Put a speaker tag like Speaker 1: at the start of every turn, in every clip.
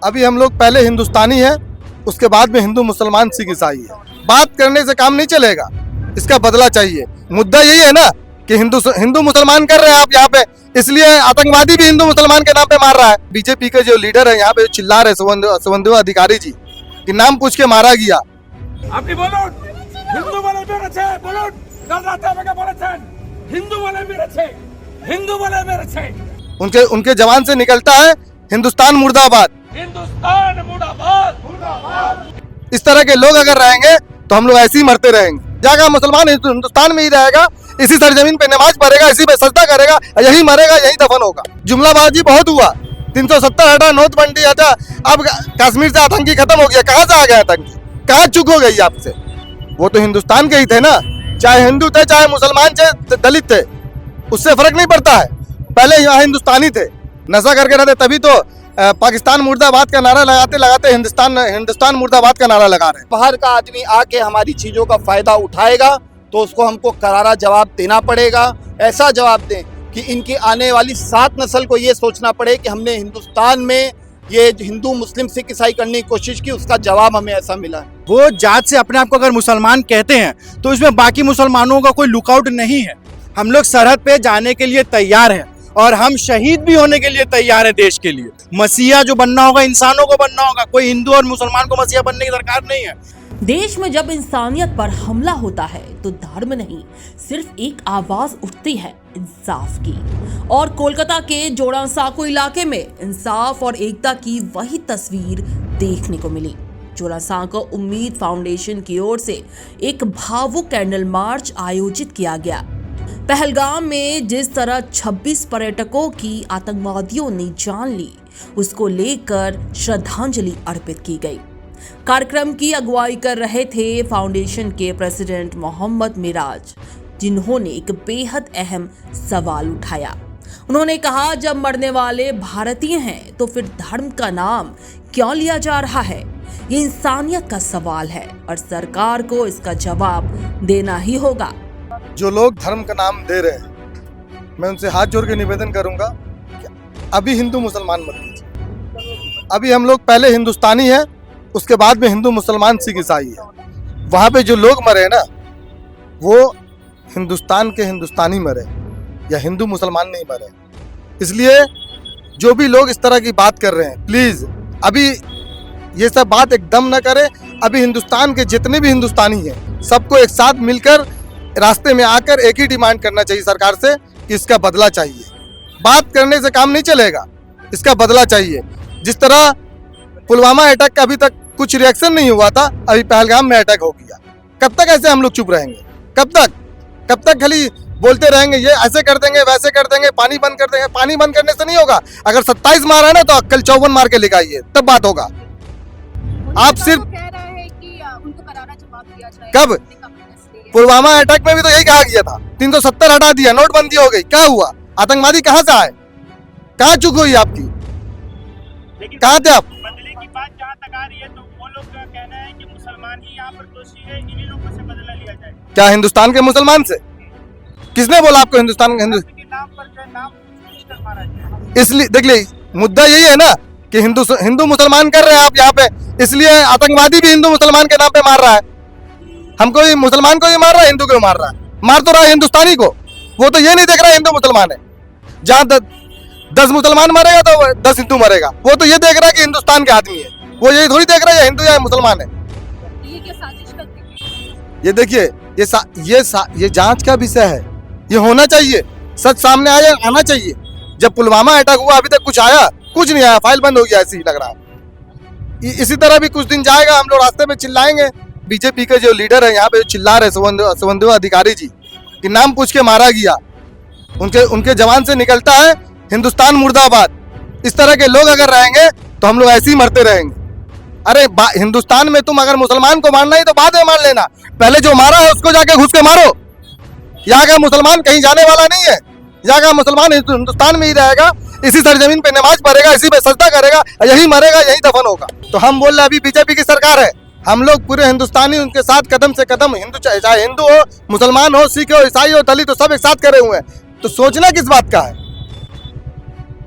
Speaker 1: अभी हम लोग पहले हिंदुस्तानी है, उसके बाद में हिंदू मुसलमान सिख ईसाई है। बात करने से काम नहीं चलेगा, इसका बदला चाहिए। मुद्दा यही है ना कि हिंदू मुसलमान कर रहे हैं आप यहाँ पे, इसलिए आतंकवादी भी हिंदू मुसलमान के नाम पे मार रहा है। बीजेपी के जो लीडर है यहाँ पे चिल्ला रहे शुभेंदु अधिकारी जी कि नाम पूछ के मारा गया।
Speaker 2: আপনি বলুন হিন্দু বলে মেরেছে, বলুন কাল রাতে আমাকে বলেছেন হিন্দু বলে মেরেছে, হিন্দু বলে মেরেছে।
Speaker 1: उनके जवान से निकलता है हिंदुस्तान मुर्दाबाद।
Speaker 2: हिंदुस्तान मुर्दाबाद, मुर्दाबाद।
Speaker 1: इस तरह के लोग अगर रहेंगे तो हम लोग ऐसे ही मरते रहेंगे। जाएगा मुसलमान हिंदुस्तान में ही रहेगा, इसी सरजमीन पे नमाज पढ़ेगा, इसी पे सजदा करेगा, यही मरेगा, यही दफन होगा। जुमलाबाजी बहुत हुआ, 370 हटा, नोटबंदी हटा, अब कश्मीर से आतंकी खत्म हो गया। कहाँ से आ गया आतंकी, कहाँ चुक हो गई आपसे? वो तो हिंदुस्तान के ही थे ना, चाहे हिंदू थे, चाहे मुसलमान थे, दलित थे, उससे फर्क नहीं पड़ता है। पहले यहाँ हिंदुस्तानी थे, नशा करके रहते, तभी तो पाकिस्तान मुर्दाबाद का नारा लगाते लगाते हिंदुस्तान मुर्दाबाद का नारा लगा रहे हैं।
Speaker 3: बाहर का आदमी आके हमारी चीज़ों का फायदा उठाएगा तो उसको हमको करारा जवाब देना पड़ेगा। ऐसा जवाब दें कि इनकी आने वाली 7 नस्ल को ये सोचना पड़े कि हमने हिंदुस्तान में ये हिंदू मुस्लिम सिख ईसाई करने की कोशिश की, उसका जवाब हमें ऐसा मिला है।
Speaker 4: वो जात से अपने आप को अगर मुसलमान कहते हैं तो इसमें बाकी मुसलमानों का कोई लुकआउट नहीं है। हम लोग सरहद पे जाने के लिए तैयार हैं और हम शहीद भी होने के लिए तैयार हैं देश के लिए। मसीहा जो बनना होगा इंसानों को बनना होगा, कोई हिंदू और मुसलमान को मसीहा बनने की दरकार नहीं है।
Speaker 5: देश में जब इंसानियत पर हमला होता है तो धर्म नहीं, सिर्फ एक आवाज उठती है इंसाफ की। और कोलकाता के जोड़ासांको इलाके में इंसाफ और एकता की वही तस्वीर देखने को मिली। जोड़ासांको उम्मीद फाउंडेशन की ओर से एक भावुक कैंडल मार्च आयोजित किया गया। पहलगाम में जिस तरह 26 पर्यटकों की आतंकवादियों ने जान ली, उसको लेकर श्रद्धांजलि अर्पित की गई। कार्यक्रम की अगुवाई कर रहे थे फाउंडेशन के प्रेसिडेंट मोहम्मद मिराज, जिन्होंने एक बेहद अहम सवाल उठाया। उन्होंने कहा, जब मरने वाले भारतीय हैं तो फिर धर्म का नाम क्यों लिया जा रहा है? ये इंसानियत का सवाल है और सरकार को इसका जवाब देना ही होगा।
Speaker 1: जो लोग धर्म का नाम दे रहे हैं, मैं उनसे हाथ जोड़ के निवेदन करूंगा कि अभी हिंदू मुसलमान मत कीजिए। अभी हम लोग पहले हिंदुस्तानी है, उसके बाद में हिंदू मुसलमान सिख ईसाई है। वहाँ पे जो लोग मरे ना, वो हिंदुस्तान के हिंदुस्तानी मरे या हिंदू मुसलमान नहीं मरे। इसलिए जो भी लोग इस तरह की बात कर रहे हैं, प्लीज अभी ये सब बात एकदम न करें। अभी हिंदुस्तान के जितने भी हिंदुस्तानी हैं, सबको एक साथ मिलकर रास्ते में आकर एक ही डिमांड करना चाहिए सरकार से कि इसका बदला चाहिए। बात करने से काम नहीं चलेगा, इसका बदला चाहिए। जिस तरह पुलवामा अटैक का अभी तक कुछ रिएक्शन नहीं हुआ था, अभी पहलगाम में अटैक हो गया। कब तक ऐसे हम लोग चुप रहेंगे? कब तक खाली बोलते रहेंगे, ये ऐसे कर देंगे, वैसे कर देंगे, पानी बंद कर देंगे? पानी बंद करने से नहीं होगा। अगर 27 मारा है ना तो कल 54 मार के लेकर आइए, तब बात होगा। आप सिर्फ
Speaker 6: कह रहे हैं कि उनको करारा जवाब दिया जाए।
Speaker 1: कब? पुलवामा अटैक में भी तो यही कहा गया था। 370 हटा दिया, नोटबंदी हो गई, क्या हुआ? आतंकवादी कहाँ से आए? कहाँ चुक हुई आपकी? कहाँ थे आप?
Speaker 7: बदले की बात जहाँ तक आ रही है तो वो लोग का कहना है कि मुसलमान ही यहाँ पर दोषी है, इन्हीं लोगों से बदला लिया जाए।
Speaker 1: क्या हिंदुस्तान के मुसलमान से? किसने बोला आपको हिंदुस्तान के
Speaker 7: के नाम पर जो नाम कर मारा जाए?
Speaker 1: इसलिए देख लीजिए, मुद्दा यही है ना कि हिंदू मुसलमान कर रहे हैं आप यहाँ पे, इसलिए आतंकवादी भी हिंदू मुसलमान के नाम पे मार रहा है। हमको ही मुसलमान को ही मार रहा है, हिंदू को मार रहा है। मार तो रहा है हिंदुस्तानी को। वो तो ये नहीं देख रहा है हिंदू मुसलमान है। जहाँ 10 मुसलमान मरेगा तो 10 हिंदू मरेगा। वो तो ये देख रहा है कि हिंदुस्तान के आदमी है। वो ये थोड़ी देख रहा है हिंदू या मुसलमान है।
Speaker 6: ये क्या साजिश करते हैं?
Speaker 1: ये देखिए, ये जांच का विषय है, ये होना चाहिए, सच सामने आना चाहिए। जब पुलवामा अटैक हुआ अभी तक कुछ आया? कुछ नहीं आया, फाइल बंद हो गया, ऐसे ही लग रहा है। इसी तरह भी कुछ दिन जाएगा, हम लोग रास्ते में चिल्लाएंगे। बीजेपी के जो लीडर है यहाँ पे चिल्ला रहे शुभेंदु अधिकारी जी कि नाम पूछ के मारा गया। उनके जवान से निकलता है हिंदुस्तान मुर्दाबाद। इस तरह के लोग अगर रहेंगे तो हम लोग ऐसे ही मरते रहेंगे। अरे हिंदुस्तान में तुम अगर मुसलमान को मारना ही तो बाद में मार लेना, पहले जो मारा है उसको जाके घुस के मारो। यहाँ का मुसलमान कहीं जाने वाला नहीं है। यहाँ का मुसलमान हिंदुस्तान में ही रहेगा, इसी सरजमीन पे नमाज पढ़ेगा, इसी पे सजदा करेगा, यही मरेगा, यही दफन होगा। तो हम बोल रहे अभी बीजेपी की सरकार है, हम लोग पूरे हिंदुस्तानी उनके साथ कदम से कदम, हिंदू चाहे हिंदू हो, मुसलमान हो, सिख हो, ईसाई हो, दलित हो, सब एक साथ करे हुए हैं। तो सोचना किस बात का है?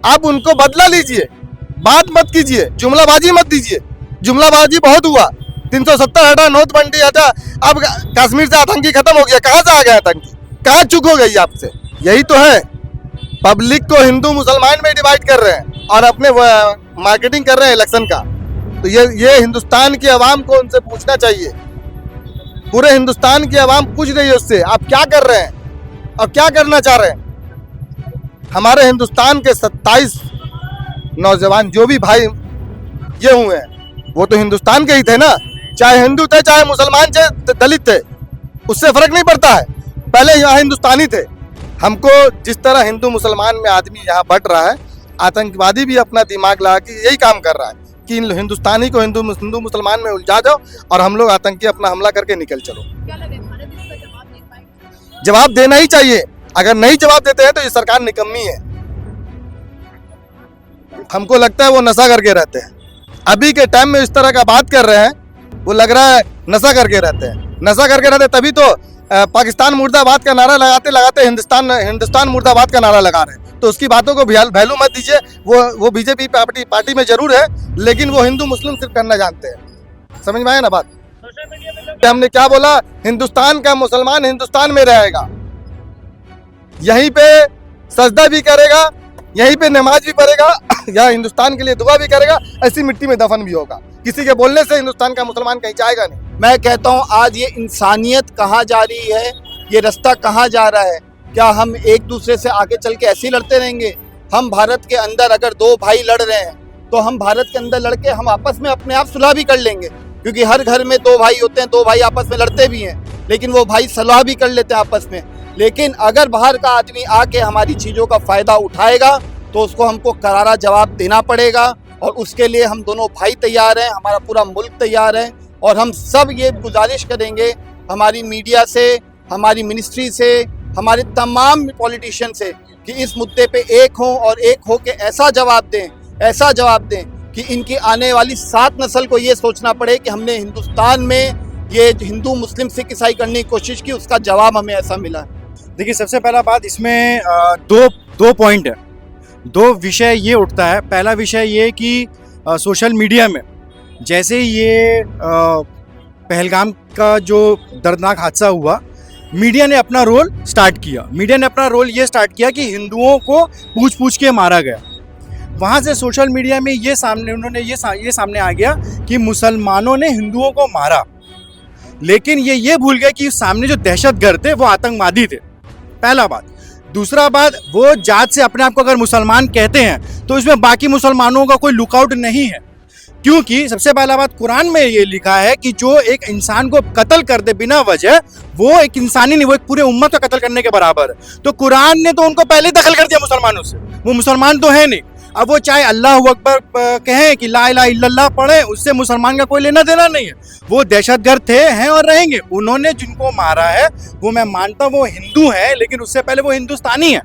Speaker 1: आप उनको बदला लीजिए, बात मत कीजिए, जुमलाबाजी मत दीजिए। जुमलाबाजी बहुत हुआ, 370 हटा, नोटबंदी हटा, अब कश्मीर से आतंकी खत्म हो गया। कहाँ से आ गया आतंकी? कहाँ चूक हो गई आपसे? यही तो है, पब्लिक को हिंदू मुसलमान में डिवाइड कर रहे हैं और अपने मार्केटिंग कर रहे हैं इलेक्शन का। तो ये हिंदुस्तान की आवाम को उनसे पूछना चाहिए। पूरे हिंदुस्तान की आवाम पूछ रही है उससे, आप क्या कर रहे हैं और क्या करना चाह रहे हैं? हमारे हिंदुस्तान के 27 नौजवान जो भी भाई ये हुए हैं वो तो हिंदुस्तान के ही थे ना, चाहे हिंदू थे चाहे मुसलमान थे दलित थे, उससे फर्क नहीं पड़ता है, पहले यहाँ हिंदुस्तानी थे। हमको जिस तरह हिंदू मुसलमान में आदमी यहाँ बट रहा है, आतंकवादी भी अपना दिमाग लगा के यही काम कर रहा है कि हिंदुस्तानी को हिंदू मुसलमान में उलझा जाओ और हम लोग आतंकी अपना हमला करके निकल चलो।
Speaker 6: क्या लगे भारत इसका जवाब दे पाएगा?
Speaker 1: जवाब देना ही चाहिए, अगर नहीं जवाब देते हैं तो ये सरकार निकम्मी है। हमको लगता है वो नशा करके रहते हैं, अभी के टाइम में इस तरह का बात कर रहे हैं, वो लग रहा है नशा करके रहते हैं। नशा करके रहते तभी तो पाकिस्तान मुर्दाबाद का नारा लगाते लगाते हिंदुस्तान मुर्दाबाद का नारा लगा रहे हैं। तो उसकी बातों को वैल्यू मत दीजिए। वो बीजेपी पार्टी में जरूर है, लेकिन वो हिंदू मुस्लिम सिर्फ करना जानते हैं। समझ में आया ना बात?
Speaker 7: सोशल मीडिया पे लोग
Speaker 1: हमने क्या बोला? हिंदुस्तान का मुसलमान हिंदुस्तान में रहेगा, यहीं पे सजदा भी करेगा, यहीं पे नमाज भी पढ़ेगा, यहाँ हिंदुस्तान के लिए दुआ भी करेगा, ऐसी मिट्टी में दफन भी होगा। किसी के बोलने से हिंदुस्तान का मुसलमान कहीं जाएगा नहीं।
Speaker 3: मैं कहता हूँ आज ये इंसानियत कहाँ जा रही है, ये रास्ता कहाँ जा रहा है? क्या हम एक दूसरे से आगे चल के ऐसे ही लड़ते रहेंगे? हम भारत के अंदर अगर दो भाई लड़ रहे हैं तो हम भारत के अंदर लड़के हम आपस में अपने आप सुलह भी कर लेंगे, क्योंकि हर घर में दो भाई होते हैं, दो भाई आपस में लड़ते भी हैं, लेकिन वो भाई सलाह भी कर लेते हैं आपस में। लेकिन अगर बाहर का आदमी आके हमारी चीज़ों का फ़ायदा उठाएगा तो उसको हमको करारा जवाब देना पड़ेगा, और उसके लिए हम दोनों भाई तैयार हैं, हमारा पूरा मुल्क तैयार है। और हम सब ये गुजारिश करेंगे हमारी मीडिया से, हमारी मिनिस्ट्री से, हमारे तमाम पॉलिटिशियन से कि इस मुद्दे पे एक हों और एक हो के ऐसा जवाब दें कि इनकी आने वाली 7 नस्ल को ये सोचना पड़े कि हमने हिंदुस्तान में ये हिंदू मुस्लिम सिख ईसाई करने की कोशिश की, उसका जवाब हमें ऐसा मिला।
Speaker 4: देखिए, सबसे पहला बात इसमें दो पॉइंट है, दो विषय ये उठता है। पहला विषय ये कि सोशल मीडिया में जैसे ये पहलगाम का जो दर्दनाक हादसा हुआ, मीडिया ने अपना रोल स्टार्ट किया। मीडिया ने अपना रोल ये स्टार्ट किया कि हिंदुओं को पूछ के मारा गया। वहाँ से सोशल मीडिया में ये सामने आ गया कि मुसलमानों ने हिंदुओं को मारा, लेकिन ये भूल गए कि सामने जो दहशतगर्द थे वो आतंकवादी थे। पहला बात। दूसरा बात, वो जात से अपने आप को अगर मुसलमान कहते हैं तो इसमें बाकी मुसलमानों का कोई लुकआउट नहीं है, क्योंकि सबसे पहला बात कुरान में ये लिखा है कि जो एक इंसान को कत्ल कर दे बिना वजह, वो एक इंसानी नहीं, वो एक पूरे उम्मत को कत्ल करने के बराबर है। तो कुरान ने तो उनको पहले दखल कर दिया मुसलमानों से, वो मुसलमान तो है नहीं। अब वो चाहे अल्लाह अकबर कहें कि ला इलाहा इल्लल्लाह पढ़े, उससे मुसलमान का कोई लेना देना नहीं है। वो दहशतगर्द थे, हैं और रहेंगे। उन्होंने जिनको मारा है वो मैं मानता हूँ वो हिंदू है, लेकिन उससे पहले वो हिंदुस्तानी है।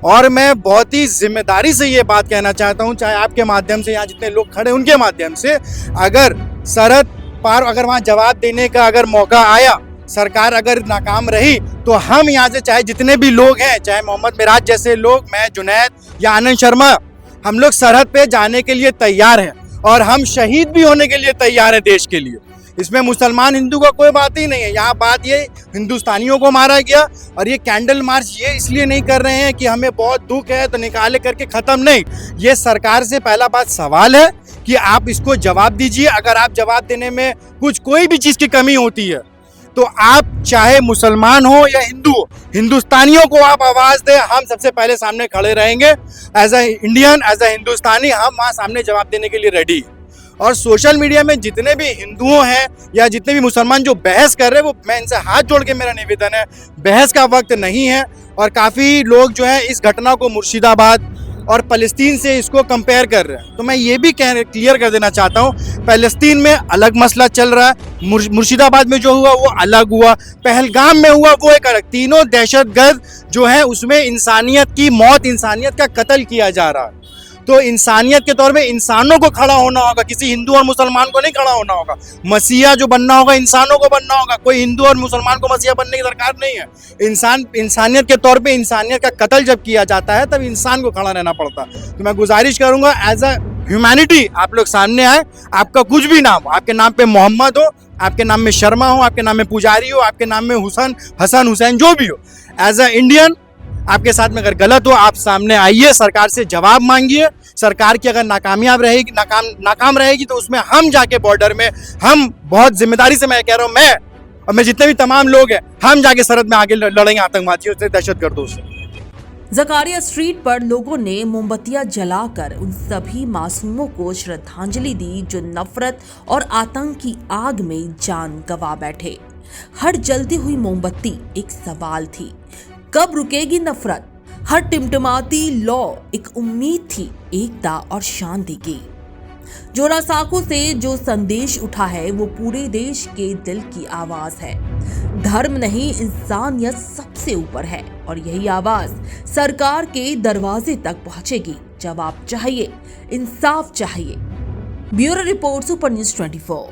Speaker 4: और मैं बहुत ही जिम्मेदारी से ये बात कहना चाहता हूँ, चाहे आपके माध्यम से, यहाँ जितने लोग खड़े उनके माध्यम से, अगर सरहद पार अगर वहाँ जवाब देने का अगर मौका आया, सरकार अगर नाकाम रही, तो हम यहाँ से चाहे जितने भी लोग हैं, चाहे मोहम्मद मिराज जैसे लोग, मैं, जुनैद या आनंद शर्मा, हम लोग सरहद पे जाने के लिए तैयार हैं और हम शहीद भी होने के लिए तैयार हैं देश के लिए। इसमें मुसलमान हिंदू का कोई बात ही नहीं है। यहाँ बात ये हिंदुस्तानियों को मारा गया, और ये कैंडल मार्च ये इसलिए नहीं कर रहे हैं कि हमें बहुत दुख है तो निकाले करके ख़त्म नहीं। ये सरकार से पहला बात सवाल है कि आप इसको जवाब दीजिए। अगर आप जवाब देने में कोई भी चीज़ की कमी होती है तो आप चाहे मुसलमान हो या हिंदू हो, हिंदुस्तानियों को आप आवाज़ दें। हम सबसे पहले सामने खड़े रहेंगे as a Indian, as a Hindustani, हम वहाँ सामने जवाब देने के लिए रेडी। और सोशल मीडिया में जितने भी हिंदुओं हैं या जितने भी मुसलमान जो बहस कर रहे हैं, वो मैं इनसे हाथ जोड़ के मेरा निवेदन है, बहस का वक्त नहीं है। और काफ़ी लोग जो हैं इस घटना को मुर्शिदाबाद और फ़लस्तीन से इसको कंपेयर कर रहे हैं। तो मैं ये भी क्लियर कर देना चाहता हूँ, फ़लस्तीन में अलग मसला चल रहा है, मुर्शिदाबाद में जो हुआ वो अलग हुआ, पहलगाम में हुआ वो एक अलग। तीनों दहशतगर्द जो है उसमें इंसानियत की मौत, इंसानियत का कत्ल किया जा रहा है। तो इंसानियत के तौर पे इंसानों को खड़ा होना होगा, किसी हिंदू और मुसलमान को नहीं खड़ा होना होगा। मसीहा जो बनना होगा इंसानों को बनना होगा, कोई हिंदू और मुसलमान को मसीहा बनने की दरकार नहीं है। इंसानियत के तौर पे इंसानियत का कत्ल जब किया जाता है तब इंसान को खड़ा रहना पड़ता है। तो मैं गुजारिश करूंगा एज अ ह्यूमैनिटी आप लोग सामने आए, आपका कुछ भी नाम हो, आपके नाम पे मोहम्मद हो, आपके नाम में शर्मा हो, आपके नाम में पुजारी हो, आपके नाम में हसन हुसैन जो भी हो, एज अ इंडियन आपके साथ में अगर गलत हो आप सामने आइए, सरकार से जवाब मांगिए। सरकार की अगर नाकाम रहेगी तो उसमें हम जाके बॉर्डर में, हम बहुत जिम्मेदारी से, मैं कह रहा हूँ, मैं और मैं जितने भी तमाम लोग हैं, हम जाके सरहद में आगे लड़ेंगे आतंकवादियों से, दहशतगर्दों से।
Speaker 5: जकारिया स्ट्रीट पर लोगों ने मोमबत्तियां जलाकर उन सभी मासूमों को श्रद्धांजलि दी जो नफरत और आतंक की आग में जान गंवा बैठे। हर जलती हुई मोमबत्ती एक सवाल थी, कब रुकेगी नफरत? हर टिमटिमाती लौ एक उम्मीद थी एकता और शांति की। जोरासांको से जो संदेश उठा है वो पूरे देश के दिल की आवाज है। धर्म नहीं, इंसानियत सबसे ऊपर है और यही आवाज सरकार के दरवाजे तक पहुंचेगी। जवाब चाहिए, इंसाफ चाहिए। Bureau report, super news 24।